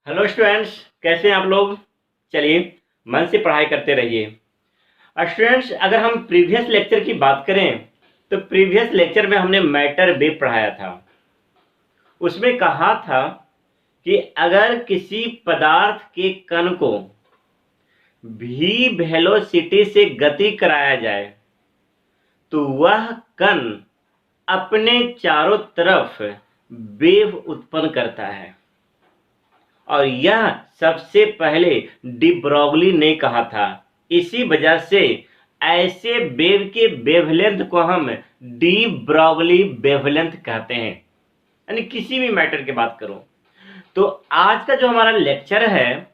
Hello students, कैसे हैं आप लोग। चलिए, मन से पढ़ाई करते रहिए। स्टूडेंट्स, अगर हम प्रीवियस लेक्चर की बात करें तो प्रीवियस लेक्चर में हमने मैटर वेव पढ़ाया था। उसमें कहा था कि अगर किसी पदार्थ के कण को v वेलोसिटी से गति कराया जाए तो वह कण अपने चारों तरफ वेव उत्पन्न करता है। और यह सबसे पहले डी ब्रॉगली ने कहा था। इसी वजह से ऐसे वेव के वेवलेंथ को हम डी ब्रॉगली वेवलेंथ कहते हैं। यानी किसी भी मैटर की बात करो तो आज का जो हमारा लेक्चर है,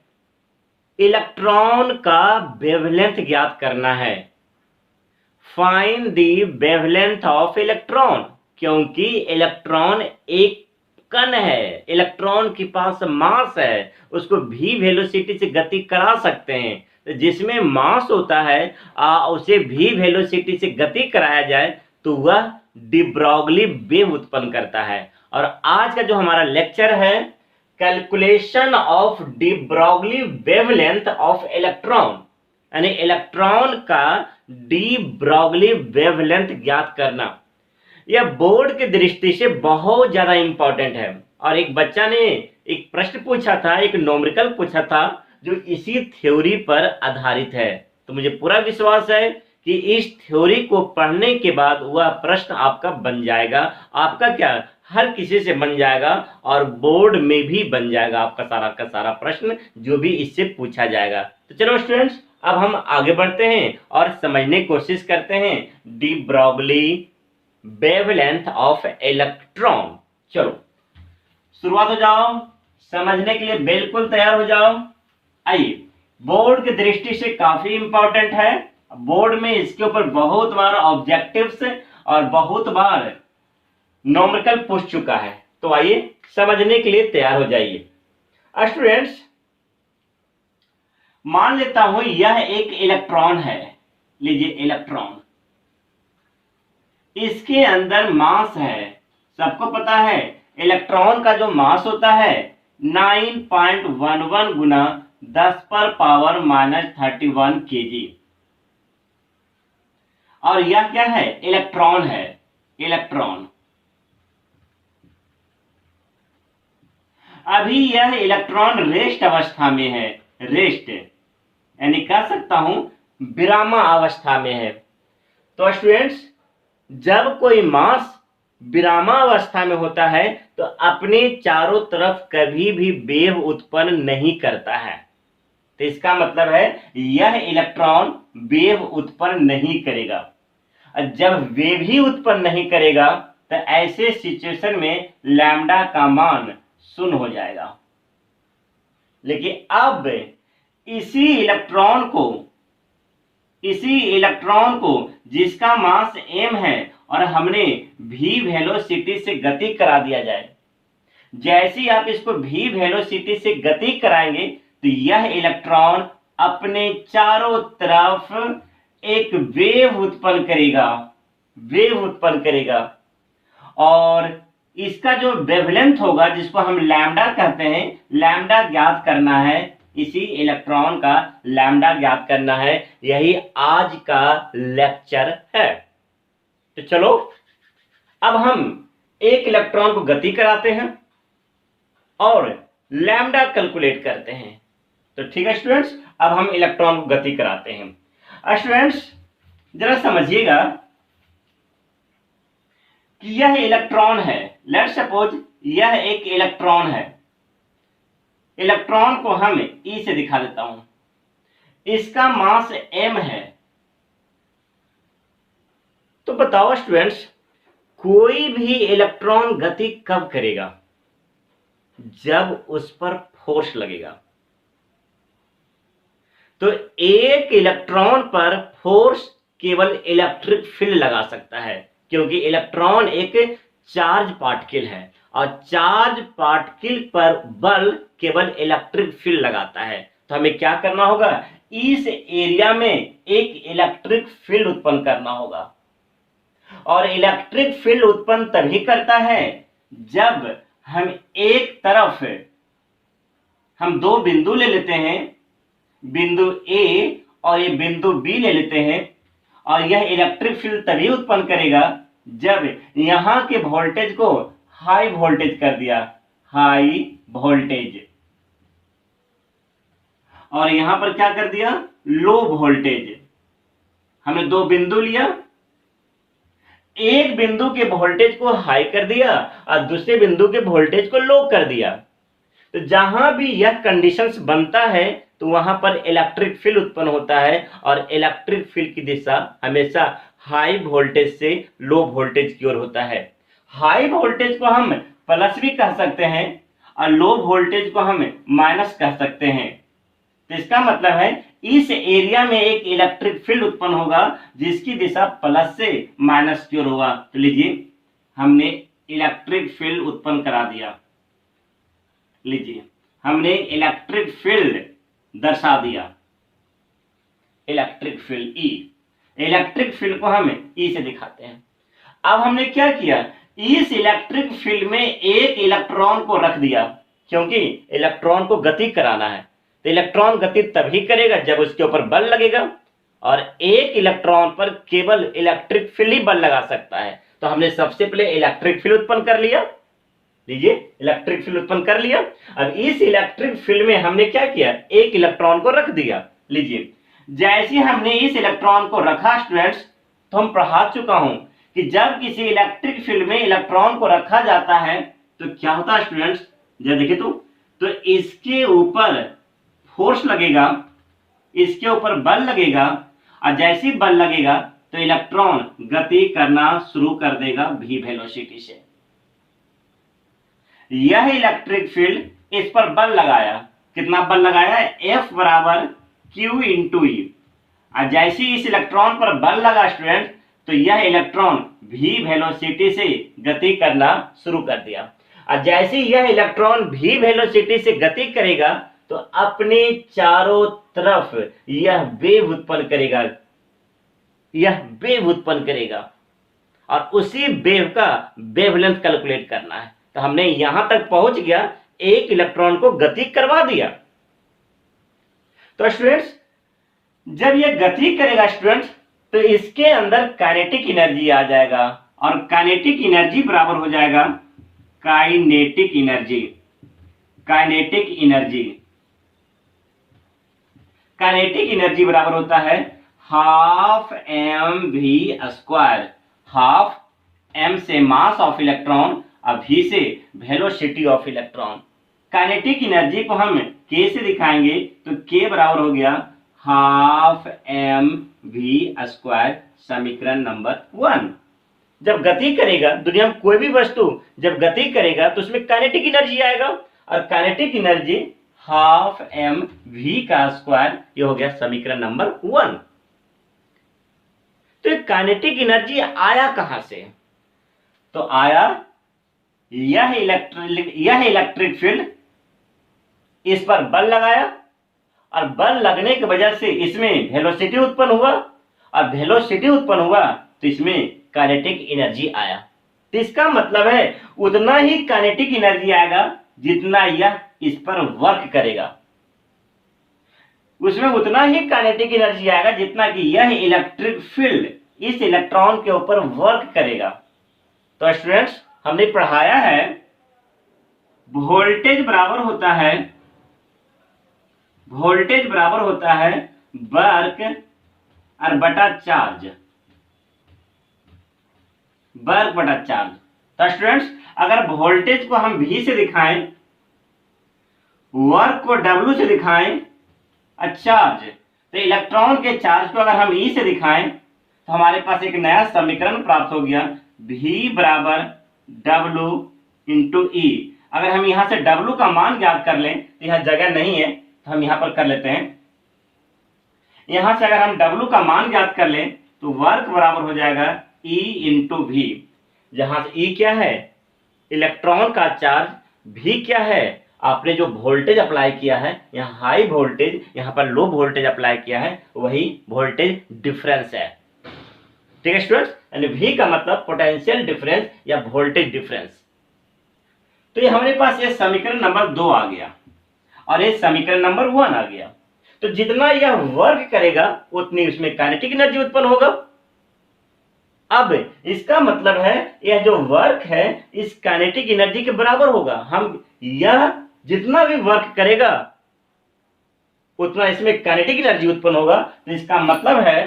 इलेक्ट्रॉन का वेवलेंथ ज्ञात करना है। Find the wavelength of electron, क्योंकि इलेक्ट्रॉन एक कण है, इलेक्ट्रॉन के पास मास है, उसको भी वेलोसिटी से गति करा सकते हैं। तो जिसमें मास होता है उसे भी वेलोसिटी से गति कराया जाए तो वह डी ब्रॉगली वेव उत्पन्न करता है। और आज का जो हमारा लेक्चर है, calculation of de Broglie wavelength of electron, यानी इलेक्ट्रॉन का डी ब्रॉगली वेवलेंथ ज्ञात करना। यह बोर्ड की दृष्टि से बहुत ज्यादा इंपॉर्टेंट है। और एक बच्चा ने एक प्रश्न पूछा था, एक न्यूमेरिकल पूछा था जो इसी थ्योरी पर आधारित है। तो मुझे पूरा विश्वास है कि इस थ्योरी को पढ़ने के बाद वह प्रश्न आपका बन जाएगा। आपका क्या, हर किसी से बन जाएगा और बोर्ड में भी बन जाएगा आपका सारा का सारा प्रश्न जो भी इससे पूछा जाएगा। तो चलो स्टूडेंट्स, अब हम आगे बढ़ते हैं और समझने की कोशिश करते हैं de Broglie wavelength of electron. चलो शुरुआत हो जाओ, समझने के लिए बिल्कुल तैयार हो जाओ। आइए, बोर्ड की दृष्टि से काफी इंपॉर्टेंट है। बोर्ड में इसके ऊपर बहुत बार ऑब्जेक्टिव्स और बहुत बार न्यूमेरिकल पूछ चुका है। तो आइए समझने के लिए तैयार हो जाइए। स्टूडेंट्स, मान लेता हूं यह एक इलेक्ट्रॉन है। लीजिए इलेक्ट्रॉन, इसके अंदर मास है। सबको पता है इलेक्ट्रॉन का जो मास होता है 9.11 गुना 10 पर पावर -31 केजी। और यह क्या है, इलेक्ट्रॉन है। इलेक्ट्रॉन अभी यह इलेक्ट्रॉन रेस्ट अवस्था में है। रेस्ट यानी कह सकता हूं विरामा अवस्था में है। तो स्टूडेंट्स, जब कोई मास विरामावस्था में होता है तो अपने चारों तरफ कभी भी वेव उत्पन्न नहीं करता है। तो इसका मतलब है यह इलेक्ट्रॉन वेव उत्पन्न नहीं करेगा। और जब वेव ही उत्पन्न नहीं करेगा तो ऐसे सिचुएशन में लैम्डा का मान 0 हो जाएगा। लेकिन अब इसी इलेक्ट्रॉन को जिसका मास m है और हमने v वेलोसिटी से गति करा दिया जाए, जैसे ही आप इसको v वेलोसिटी से गति कराएंगे तो यह इलेक्ट्रॉन अपने चारों तरफ एक वेव उत्पन्न करेगा। और इसका जो वेवलेंथ होगा, जिसको हम लैम्डा कहते हैं, लैम्डा ज्ञात करना है। इसी इलेक्ट्रॉन का लैम्डा ज्ञात करना है। यही आज का लेक्चर है। तो चलो अब हम एक इलेक्ट्रॉन को गति कराते हैं और लैम्डा कैलकुलेट करते हैं। तो ठीक है स्टूडेंट्स, अब हम इलेक्ट्रॉन को गति कराते हैं। स्टूडेंट्स, जरा समझिएगा कि यह इलेक्ट्रॉन है। लेट्स सपोज यह एक इलेक्ट्रॉन है। इलेक्ट्रॉन को हम ई से दिखा देता हूं। इसका मास m है। तो बताओ स्टूडेंट्स, कोई भी इलेक्ट्रॉन गति कब करेगा? जब उस पर फोर्स लगेगा। तो एक इलेक्ट्रॉन पर फोर्स केवल इलेक्ट्रिक फील्ड लगा सकता है, क्योंकि इलेक्ट्रॉन एक चार्ज पार्टिकल है और चार्ज पार्टिकल पर बल केवल इलेक्ट्रिक फील्ड लगाता है। तो हमें क्या करना होगा, इस एरिया में एक इलेक्ट्रिक फील्ड उत्पन्न करना होगा। और इलेक्ट्रिक फील्ड उत्पन्न तभी करता है जब हम एक तरफ हम दो बिंदु ले लेते हैं, बिंदु ए और ये बिंदु बी ले लेते हैं, और यह इलेक्ट्रिक फील्ड तभी उत्पन्न करेगा जब यहां के वोल्टेज को हाई वोल्टेज कर दिया, हाई वोल्टेज, और यहां पर क्या कर दिया, लो वोल्टेज। हमने दो बिंदु लिया, एक बिंदु के वोल्टेज को हाई कर दिया और दूसरे बिंदु के वोल्टेज को लो कर दिया। तो जहां भी यह कंडीशंस बनता है तो वहां पर इलेक्ट्रिक फील्ड उत्पन्न होता है, और इलेक्ट्रिक फील्ड की दिशा हमेशा हाई वोल्टेज से लो वोल्टेज की ओर होता है। हाई वोल्टेज को हम प्लस भी कह सकते हैं और लो वोल्टेज को हम माइनस कह सकते हैं। तो इसका मतलब है इस एरिया में एक इलेक्ट्रिक फील्ड उत्पन्न होगा जिसकी दिशा प्लस से माइनस की ओर होगा। तो लीजिए हमने इलेक्ट्रिक फील्ड उत्पन्न करा दिया, लीजिए हमने इलेक्ट्रिक फील्ड दर्शा दिया, electric field E. Electric field को हम ई से दिखाते हैं। अब हमने क्या किया, इस इलेक्ट्रिक फील्ड में एक इलेक्ट्रॉन को रख दिया, क्योंकि इलेक्ट्रॉन को गति कराना है। तो इलेक्ट्रॉन गति तभी करेगा जब उसके ऊपर बल लगेगा, और एक इलेक्ट्रॉन पर केवल इलेक्ट्रिक फील्ड ही बल लगा सकता है। तो हमने सबसे पहले इलेक्ट्रिक फील्ड उत्पन्न कर लिया, लीजिए इलेक्ट्रिक फील्ड उत्पन्न कर लिया। अब इस इलेक्ट्रिक फील्ड में हमने क्या किया, एक इलेक्ट्रॉन को रख दिया। लीजिए जैसे हमने इस इलेक्ट्रॉन को रखा स्टूडेंट्स, तो हम पढ़ा चुका हूं कि जब किसी इलेक्ट्रिक फील्ड में इलेक्ट्रॉन को रखा जाता है तो क्या होता है स्टूडेंट्स, जरा देखिए तो इसके ऊपर फोर्स लगेगा, इसके ऊपर बल लगेगा, और जैसे ही बल लगेगा तो इलेक्ट्रॉन गति करना शुरू कर देगा v वेलोसिटी से। यह इलेक्ट्रिक फील्ड इस पर बल लगाया, कितना बल लगाया, F बराबर Q इंटू ई। और जैसे इस इलेक्ट्रॉन पर बल लगा स्टूडेंट तो यह इलेक्ट्रॉन v वेलोसिटी से गति करना शुरू कर दिया। और जैसे यह इलेक्ट्रॉन v वेलोसिटी से गति करेगा तो अपने चारों तरफ यह वेव उत्पन्न करेगा, यह वेव उत्पन्न करेगा, और उसी वेव का वेवलेंथ कैलकुलेट करना है। तो हमने यहां तक पहुंच गया, एक इलेक्ट्रॉन को गति करवा दिया। तो स्टूडेंट्स जब यह गति करेगा स्टूडेंट्स तो इसके अंदर काइनेटिक एनर्जी आ जाएगा, और काइनेटिक एनर्जी बराबर हो जाएगा kinetic energy. Kinetic energy, kinetic energy बराबर होता है हाफ mv²। हाफ m से मास ऑफ इलेक्ट्रॉन और v से velocity of electron. Kinetic energy को हम k से दिखाएंगे तो k बराबर हो गया हाफ mv², समीकरण नंबर 1। जब गति करेगा दुनिया में कोई भी वस्तु जब गति करेगा तो उसमें काइनेटिक एनर्जी आएगा, और काइनेटिक एनर्जी हाफ mv², ये हो गया समीकरण नंबर 1। तो काइनेटिक एनर्जी आया कहां से, तो आया यह इलेक्ट्रिक फील्ड, इस पर बल लगाया, और बल लगने की वजह से इसमें वेलोसिटी उत्पन्न हुआ, और वेलोसिटी उत्पन्न हुआ तो इसमें काइनेटिक एनर्जी आया। तो इसका मतलब है उतना ही काइनेटिक एनर्जी आएगा जितना यह इस पर वर्क करेगा, उसमें उतना ही काइनेटिक एनर्जी आएगा जितना कि यह इलेक्ट्रिक फील्ड इस इलेक्ट्रॉन के ऊपर वर्क करेगा। तो स्टूडेंट्स हमने पढ़ाया है वोल्टेज बराबर होता है, वोल्टेज बराबर होता है वर्क और बटा चार्ज, वर्क बटा चार्ज। तो स्टूडेंट्स अगर वोल्टेज को हम v से दिखाएं, वर्क को w से दिखाएं, और चार्ज तो इलेक्ट्रॉन के चार्ज को अगर हम e से दिखाएं तो हमारे पास एक नया समीकरण प्राप्त हो गया, v बराबर w इंटू ई। अगर हम यहां से w का मान ज्ञात कर लें तो यहां जगह नहीं है तो हम यहां पर कर लेते हैं। यहां से अगर हम w का मान ज्ञात कर लें तो वर्क बराबर हो जाएगा E इंटू वी, जहां से E क्या है इलेक्ट्रॉन का चार्ज, V क्या है आपने जो वोल्टेज अप्लाई किया है, यहाँ हाई वोल्टेज यहाँ पर लो वोल्टेज अप्लाई किया है, वही वोल्टेज डिफरेंस है। ठीक है स्टूडेंट्स, यानी V का मतलब पोटेंशियल डिफरेंस या वोल्टेज डिफरेंस। तो ये हमारे पास ये समीकरण नंबर 2 आ गया। और ये समीकरण नंबर 1 आ गया। तो जितना यह वर्क करेगा उतनी उसमें काइनेटिक एनर्जी उत्पन्न होगा। अब इसका मतलब है यह जो वर्क है इस काइनेटिक एनर्जी के बराबर होगा। हम यह जितना भी वर्क करेगा उतना इसमें काइनेटिक एनर्जी उत्पन्न होगा। तो इसका मतलब है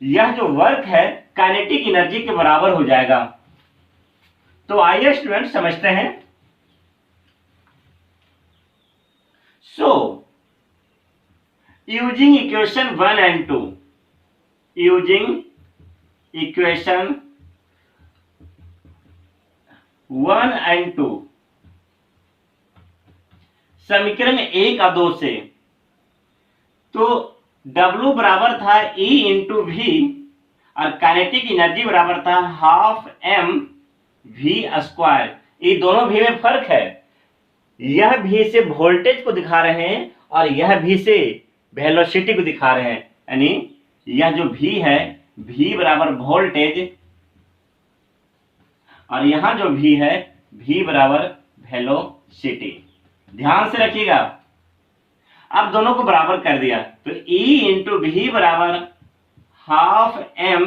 यह जो वर्क है काइनेटिक एनर्जी के बराबर हो जाएगा। तो आइए स्टूडेंट समझते हैं। So using equation 1 and 2, using equation 1 and 2, समीकरण 1 और 2 से, तो W बराबर था E इंटू वी और काइनेटिक एनर्जी बराबर था हाफ m v स्क्वायर। ये दोनों भी में फर्क है। यह भी से वोल्टेज को दिखा रहे हैं और यह भी से वेलोसिटी को दिखा रहे हैं। यानी यह जो v है v बराबर वोल्टेज और यहां जो v है v बराबर वेलोसिटी। ध्यान से रखिएगा। अब दोनों को बराबर कर दिया तो E इंटू वी बराबर हाफ m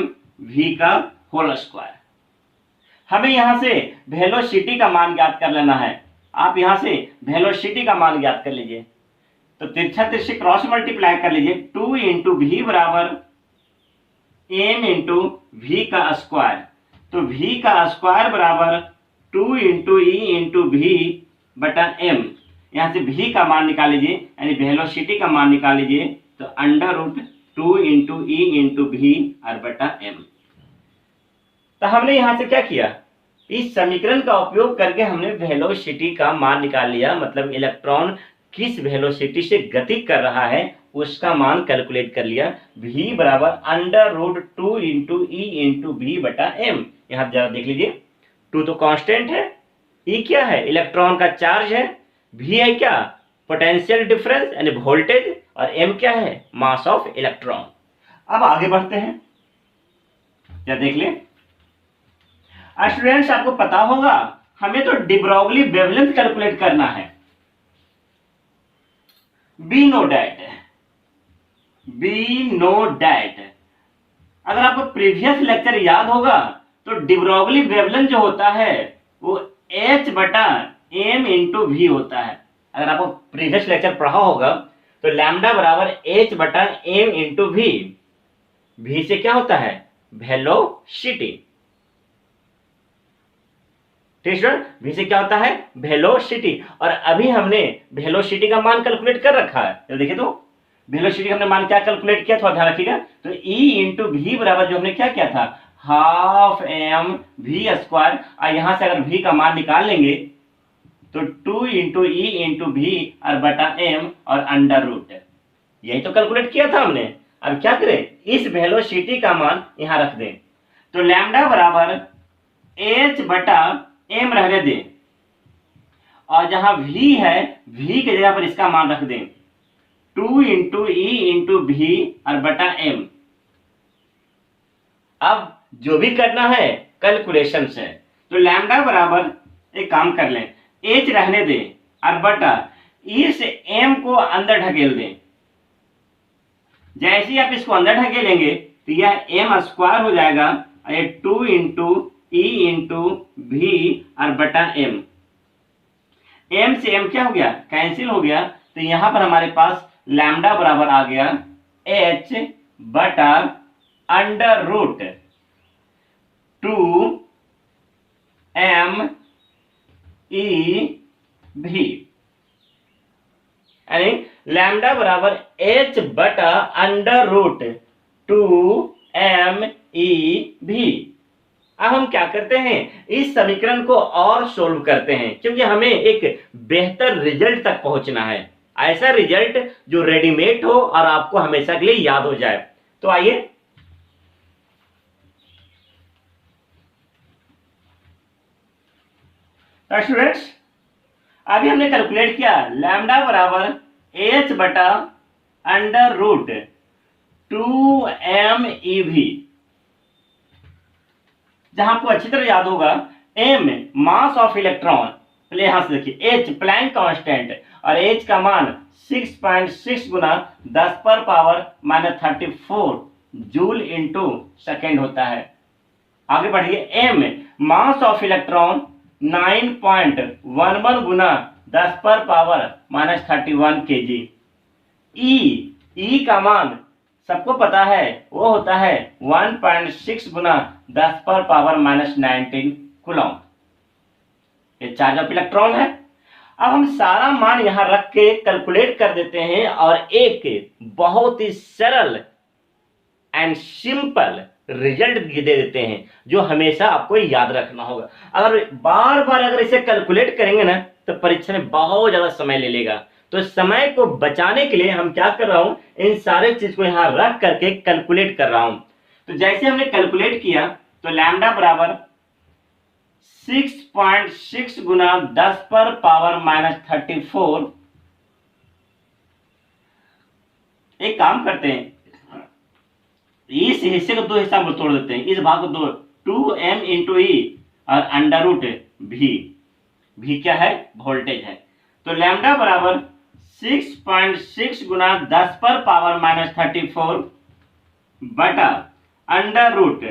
v का होल स्क्वायर। हमें यहां से वेलोसिटी का मान ज्ञात कर लेना है। आप यहां से वेलोसिटी का मान ज्ञात कर लीजिए। तो तिरछा तिरछे क्रॉस मल्टीप्लाई कर लीजिए। 2 इंटू वी बराबर m इंटू वी का स्क्वायर। तो v का स्क्वायर बराबर 2 इंटू ई इंटू वी बटा m। यहां से v का मान निकाल लीजिए यानी वेलोसिटी का मान निकाल लीजिए। तो under root 2 into e into v और बटा m। तो हमने यहां से क्या किया, इस समीकरण का उपयोग करके हमने वेलोसिटी का मान निकाल लिया। मतलब इलेक्ट्रॉन किस वेलोसिटी से गति कर रहा है उसका मान कैलकुलेट कर लिया। v बराबर under root 2 into e into v बटा m। यहां जरा देख लीजिए, 2 तो कांस्टेंट है, e क्या है इलेक्ट्रॉन का चार्ज है, v है क्या पोटेंशियल डिफरेंस यानी वोल्टेज और m क्या है मास ऑफ इलेक्ट्रॉन। अब आगे बढ़ते हैं, क्या देख ले स्टूडेंट्स। आपको पता होगा हमें तो डी ब्रोगली वेवलेंथ कैलकुलेट करना है। बी नो डैट अगर आपको प्रीवियस लेक्चर याद होगा तो डी ब्रोगली वेवलेंथ जो होता है वो h बटा m इंटू वी होता है। अगर आपको प्रीवियस लेक्चर पढ़ा होगा तो लैम्डा बराबर h बटा m इंटू वी। वी से क्या होता है वेलोसिटी। ठीक है, v से क्या होता है वेलोसिटी। और अभी हमने वेलोसिटी का मान कैलकुलेट कर रखा है। तो देखिए, तो वेलोसिटी हमने मान क्या कैलकुलेट किया, थोड़ा ध्यान रखिएगा। तो E इंटू वी बराबर जो हमने क्या किया था हाफ m v स्क्वायर। और यहां से अगर v का मान निकाल लेंगे तो 2 इंटू ई इंटू वी और बटा m और अंडर रूट। यही तो कैलकुलेट किया था हमने। अब क्या करें, इस वेलोसिटी का मान यहां रख दें। तो लैम्डा बराबर h बटा m रहने दें और जहां v है v की जगह पर इसका मान रख दें 2 इंटू ई इंटू वी और बटा m। अब जो भी करना है कैलकुलेशन से। तो लैम्डा बराबर एक काम कर लें, h रहने दें और बटा ई से m को अंदर ढकेल दें। जैसे ही आप इसको अंदर ढकेलेंगे तो यह m स्क्वायर हो जाएगा और ये 2 इंटू ई इंटू वी और बटा m। m से m क्या हो गया कैंसिल हो गया। तो यहां पर हमारे पास लैम्डा बराबर आ गया h बटा under root 2 m e v। यानी लैम्डा बराबर h बटा under root 2 m e v। अब हम क्या करते हैं, इस समीकरण को और सोल्व करते हैं क्योंकि हमें एक बेहतर रिजल्ट तक पहुंचना है। ऐसा रिजल्ट जो रेडीमेड हो और आपको हमेशा के लिए याद हो जाए। तो आइए स्टूडेंट्स, अभी हमने कैलकुलेट किया लैम्डा बराबर h बटा अंडर रूट 2 MeV। जहां आपको अच्छी तरह याद होगा m मास ऑफ इलेक्ट्रॉन पहले यहां से देखिए एच प्लैंक कांस्टेंट और एच का मान 6.6 गुना 10 पर पावर -34 जूल इंटू सेकेंड होता है। आगे बढ़िए एम मास ऑफ इलेक्ट्रॉन 9.11 गुना 10 पर पावर -31 केजी। ई का मान सबको पता है वो होता है 1.6 गुना 10 पर पावर -19 कूलम। ये चार्ज ऑफ इलेक्ट्रॉन है। अब हम सारा मान यहां रख के कैलकुलेट कर देते हैं और एक बहुत ही सरल एंड सिंपल रिजल्ट दे देते हैं जो हमेशा आपको याद रखना होगा। अगर बार बार अगर इसे कैलकुलेट करेंगे ना तो परीक्षा में बहुत ज्यादा समय ले लेगा। तो समय को बचाने के लिए हम क्या कर रहा हूं, इन सारे चीज को यहां रख करके कैलकुलेट कर रहा हूं। तो जैसे हमने कैलकुलेट किया तो लैम्डा बराबर 6.6 गुना 10 पर पावर -34। एक काम करते हैं, इस हिस्से को दो हिस्सा में तोड़ देते हैं, इस भाग को दो, 2m इंटू ई और अंडर रूट भी क्या है, वोल्टेज है। तो लैम्डा बराबर 6.6 गुना 10 पर पावर -34 बटा अंडर रूट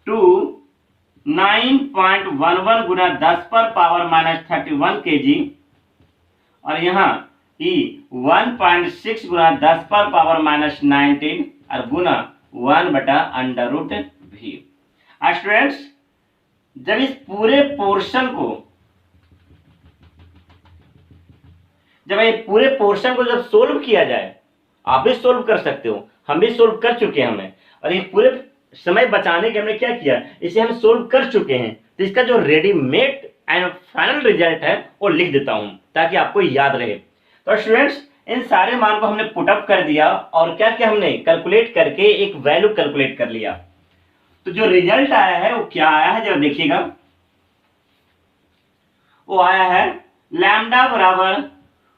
2 9.11 गुना 10 पर पावर -31 केजी और यहाँ ई 1.6 गुना 10 पर पावर -19 और गुना 1 बटा अंडर रूट भी। स्टूडेंट्स जब इस पूरे पोर्शन को जब सोल्व किया जाए, आप भी सोल्व कर सकते हो, हम भी सोल्व कर चुके हैं हमें, और ये पूरे समय बचाने के हमने क्या किया, इसे हम सोल्व कर चुके हैं। तो इसका जो रेडीमेड एंड फाइनल रिजल्ट है वो लिख देता हूं ताकि आपको याद रहे। तो स्टूडेंट्स इन सारे मान को हमने पुटअप कर दिया और क्या क्या हमने कैलकुलेट करके एक वैल्यू कैलकुलेट कर लिया। तो जो रिजल्ट आया है वो क्या आया है जरा देखिएगा। वो आया है लैम्डा बराबर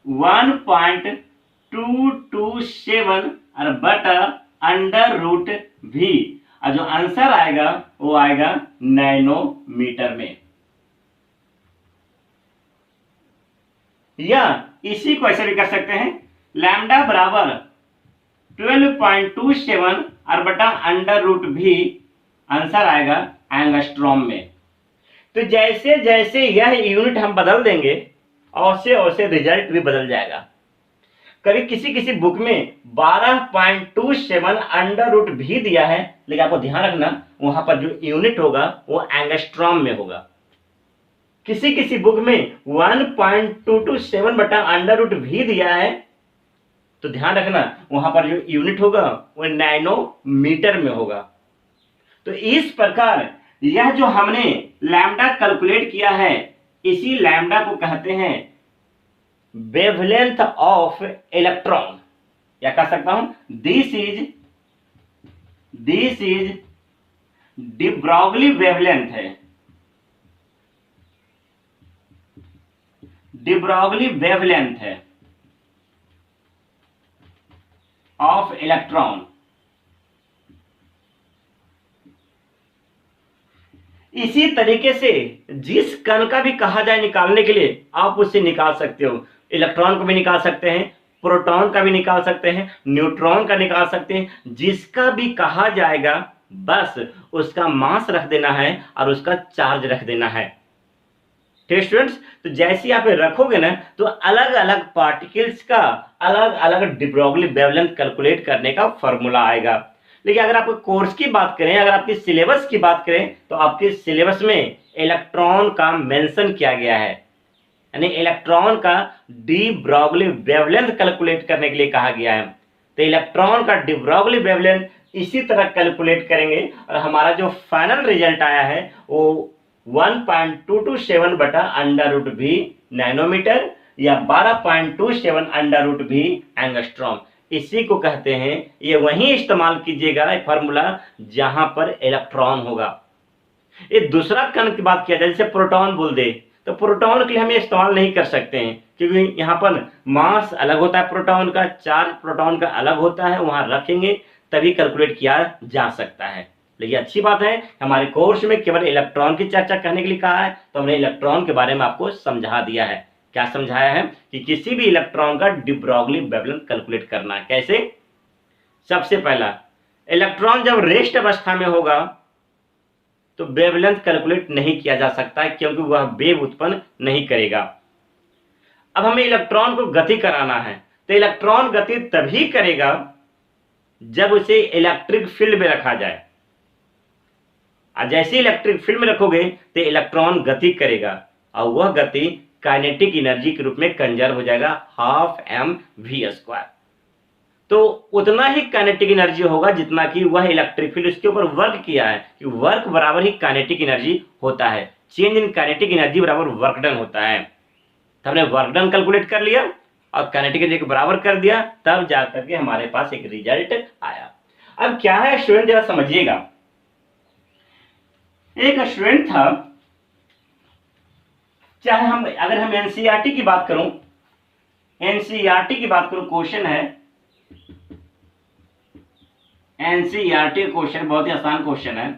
1.227 और बटा अंडर रूट भी, और जो आंसर आएगा वो आएगा नैनोमीटर में। या इसी को ऐसे भी कर सकते हैं, लैम्डा बराबर 12.27 और बटा अंडर रूट भी, आंसर आएगा एंगस्ट्रॉम में। तो जैसे जैसे यह यूनिट हम बदल देंगे वैसे वैसे रिजल्ट भी बदल जाएगा। कभी किसी किसी बुक में 12.27 अंडर रूट भी दिया है, लेकिन आपको ध्यान रखना वहां पर जो यूनिट होगा वो एंगस्ट्रॉम में होगा। किसी किसी बुक में 1.227 बटा अंडर रूट भी दिया है, तो ध्यान रखना वहां पर जो यूनिट होगा वो नैनोमीटर में होगा। तो इस प्रकार यह जो हमने लैम्डा कैलकुलेट किया है, इसी लैम्डा को कहते हैं वेवलेंथ ऑफ इलेक्ट्रॉन, या कह सकता हूं this is de Broglie wavelength है, डी ब्रॉगली वेवलेंथ है ऑफ इलेक्ट्रॉन। इसी तरीके से जिस कण का भी कहा जाए निकालने के लिए आप उससे निकाल सकते हो। इलेक्ट्रॉन को भी निकाल सकते हैं, प्रोटॉन का भी निकाल सकते हैं, न्यूट्रॉन का निकाल सकते हैं, जिसका भी कहा जाएगा बस उसका मास रख देना है और उसका चार्ज रख देना है। ठीक स्टूडेंट्स, तो जैसे आप रखोगे ना तो अलग अलग पार्टिकल्स का अलग अलग डी ब्रॉगली वेवलेंथ कैलकुलेट करने का फॉर्मूला आएगा। लेकिन अगर आपको कोर्स की बात करें, अगर आपकी सिलेबस की बात करें, तो आपके सिलेबस में इलेक्ट्रॉन का मेंशन किया गया है, यानी इलेक्ट्रॉन का डी ब्रॉगली वेवलेंथ कैलकुलेट करने के लिए कहा गया है। तो इलेक्ट्रॉन का डी ब्रॉगली वेवलेंथ इसी तरह कैलकुलेट करेंगे और हमारा जो फाइनल रिजल्ट आया है वो 1.227 बटा अंडर रूट भी नैनोमीटर या 12.27 अंडर रूट भी एंगस्ट्रॉम, इसी को कहते हैं। ये वहीं इस्तेमाल कीजिएगा फॉर्मूला जहां पर इलेक्ट्रॉन होगा। ये दूसरा कण की बात किया जाए, जैसे प्रोटॉन बोल दे, तो प्रोटॉन के लिए हम इस्तेमाल नहीं कर सकते हैं क्योंकि यहाँ पर मास अलग होता है, प्रोटॉन का चार्ज प्रोटॉन का अलग होता है, वहां रखेंगे तभी कैलकुलेट किया जा सकता है। लेकिन अच्छी बात है हमारे कोर्स में केवल इलेक्ट्रॉन की चर्चा करने के लिए कहा है, तो हमने इलेक्ट्रॉन के बारे में आपको समझा दिया है। क्या समझाया है कि किसी भी इलेक्ट्रॉन का डी ब्रॉगली वेवलेंथ कैलकुलेट करना है। कैसे? सबसे पहला, इलेक्ट्रॉन जब रेस्ट अवस्था में होगा तो वेवलेंथ कैलकुलेट नहीं किया जा सकता है, क्योंकि वह वेव उत्पन्न नहीं करेगा। अब हमें इलेक्ट्रॉन को गति कराना है, तो इलेक्ट्रॉन गति तभी करेगा जब उसे इलेक्ट्रिक फील्ड में रखा जाए। जैसे इलेक्ट्रिक फील्ड में रखोगे तो इलेक्ट्रॉन गति करेगा और वह गति काइनेटिक एनर्जी के रूप में कंजर्व हो जाएगा 12mv²। तो उतना ही काइनेटिक एनर्जी होगा जितना कि वह इलेक्ट्रिक फील्ड उसके ऊपर वर्क किया है, कि वर्क बराबर ही काइनेटिक एनर्जी होता है। चेंज इन काइनेटिक एनर्जी बराबर वर्क डन होता है। तो हमने वर्क डन कैलकुलेट कर लिया और काइनेटिक एनर्जी को बराबर कर दिया, तब जाकर के हमारे पास एक रिजल्ट आया। अब क्या है स्टूडेंट, जरा समझिएगा। एक स्टूडेंट था, चाहे अगर हम एनसीईआरटी की बात करूं, एनसीईआरटी की बात करूं, क्वेश्चन है एनसीईआरटी क्वेश्चन, बहुत ही आसान क्वेश्चन है।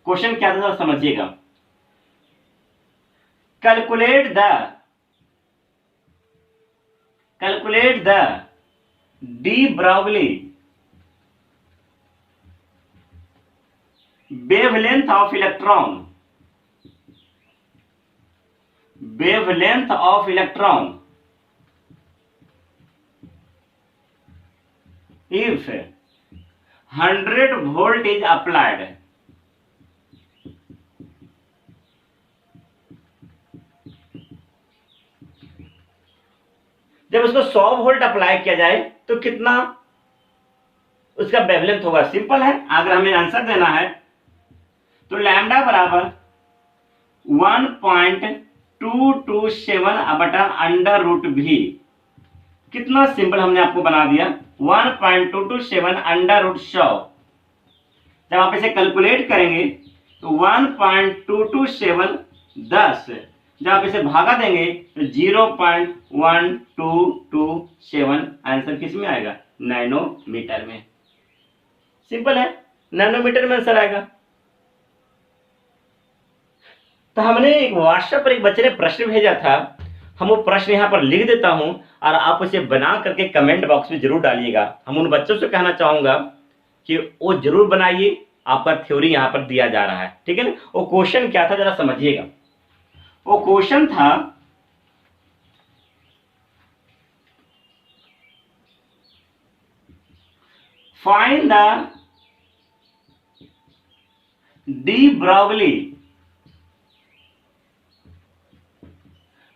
क्वेश्चन क्या था समझिएगा। Calculate the de Broglie wavelength of electron if 100 volt is applied। जब उसको 100 वोल्ट अप्लाई किया जाए तो कितना उसका वेवलेंथ होगा। सिंपल है, अगर हमें आंसर देना है तो लैम्डा बराबर 1.227/√v। कितना सिंपल हमने आपको बना दिया, 1.227/100। जब आप इसे कैलकुलेट करेंगे तो 1.227 10, जब आप इसे भागा देंगे तो 0.1227 आंसर किस में आएगा, नैनोमीटर में। सिंपल है, नैनोमीटर में आंसर आएगा। तो हमने एक व्हाट्सएप पर एक बच्चे ने प्रश्न भेजा था, हम वो प्रश्न यहाँ पर लिख देता हूं और आप उसे बना करके कमेंट बॉक्स में जरूर डालिएगा। हम उन बच्चों से कहना चाहूंगा कि वो जरूर बनाइए, आपका थ्योरी यहाँ पर दिया जा रहा है, ठीक है ना। वो क्वेश्चन क्या था जरा समझिएगा। वो क्वेश्चन था, find the de Broglie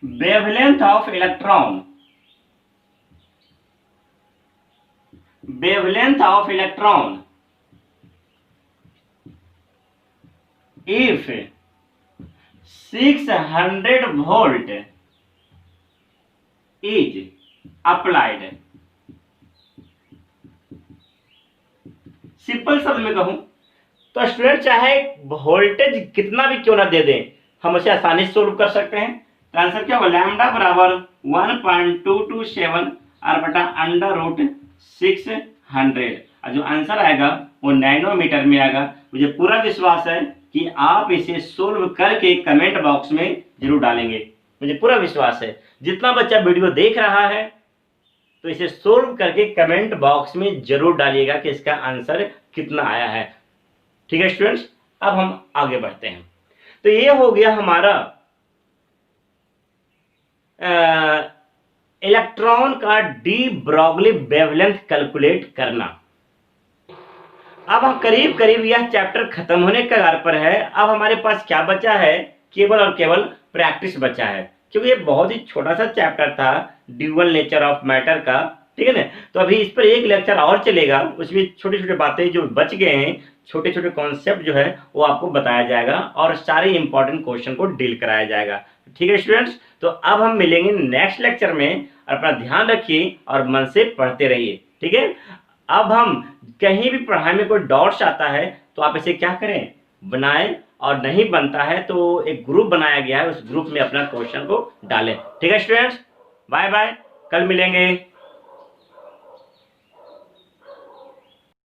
wavelength of electron if 600 volt is applied। Simple शब्द में कहूं तो स्टूडेंट चाहे वोल्टेज कितना भी क्यों ना दे दें, हम उसे आसानी से सोल्व कर सकते हैं। तो आंसर क्या होगा, लैम्डा बराबर 1.227/√600 और जो आंसर आएगा वो नैनोमीटर में आएगा। मुझे पूरा विश्वास है कि आप इसे सोल्व करके कमेंट बॉक्स में जरूर डालेंगे, मुझे पूरा विश्वास है। जितना बच्चा वीडियो देख रहा है तो इसे सोल्व करके कमेंट बॉक्स में जरूर डालिएगा कि इसका आंसर कितना आया है। ठीक है स्टूडेंट्स, अब हम आगे बढ़ते हैं। तो ये हो गया हमारा इलेक्ट्रॉन का डी ब्रॉगली वेवलेंथ कैलकुलेट करना। अब हम करीब करीब यह चैप्टर खत्म होने के कगार पर है। अब हमारे पास क्या बचा है, केवल और केवल प्रैक्टिस बचा है, क्योंकि ये बहुत ही छोटा सा चैप्टर था ड्यूअल नेचर ऑफ मैटर का, ठीक है ना। तो अभी इस पर एक लेक्चर और चलेगा, उसमें छोटी छोटी बातें जो बच गए हैं, छोटे छोटे कॉन्सेप्ट जो है वो आपको बताया जाएगा और सारे इंपॉर्टेंट क्वेश्चन को डील कराया जाएगा। ठीक है स्टूडेंट्स, तो अब हम मिलेंगे नेक्स्ट लेक्चर में। अपना ध्यान रखिए और मन से पढ़ते रहिए, ठीक है। अब हम कहीं भी पढ़ाई में कोई डाउट्स आता है तो आप इसे क्या करें, बनाएं, और नहीं बनता है तो एक ग्रुप बनाया गया है, उस ग्रुप में अपना क्वेश्चन को डालें। ठीक है स्टूडेंट्स, बाय बाय, कल मिलेंगे।